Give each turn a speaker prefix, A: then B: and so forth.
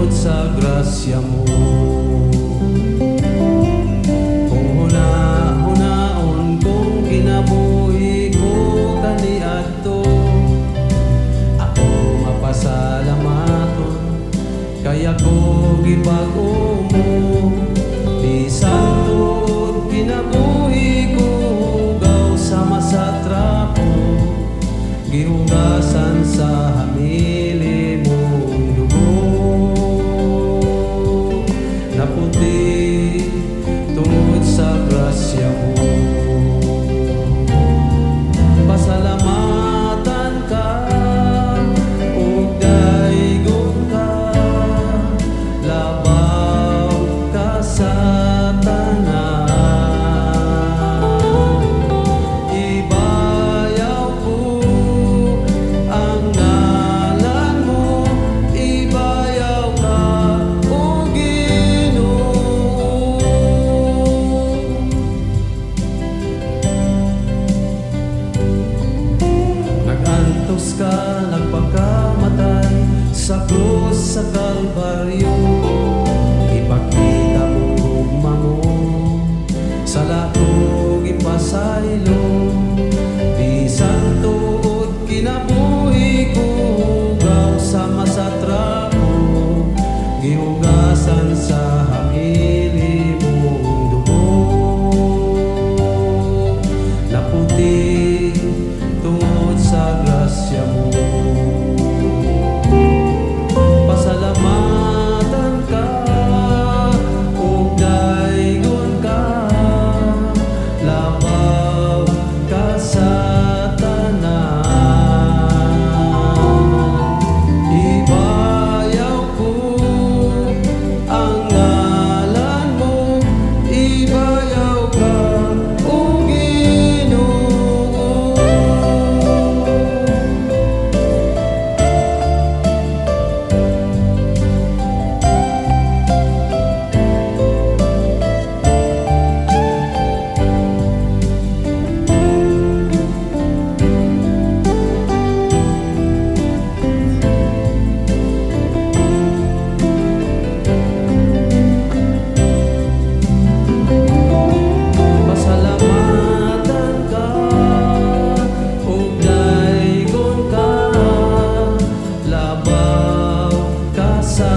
A: tungod sa grasya mo. Kung hunaon kong kinabuhi ko kaniadto, ako mapasalamaton kaya ko gibag-o mo. Bisan tungod kinabuhi ko hugaw sama sa trapo, gihugasan sa hamili mong dugo. Naputi tungod sa grasya mo. Pasalamatan ka ug daygon ka, labaw ka sa tanan. Ibayaw ko ang ngalan mo, ibayaw ka o Ginoo. Nagantos ka, nagpakamatay sa krus sa Kalbaryo. Ipakita mo hugma mo, sa lato ipasaylo. Bisan tuod kinabuhi ko hugaw sama sa trapo, gihugasan sa hamili mong dugo. Naputi tungod sa grasya mo. Pasalamatan ka ug daygon ka, labaw ka sa tanan. Ibayaw ko ang ngalan mo, ibayaw ka o Ginoo. Pasalamatan ka ug daygon ka, labaw ka sa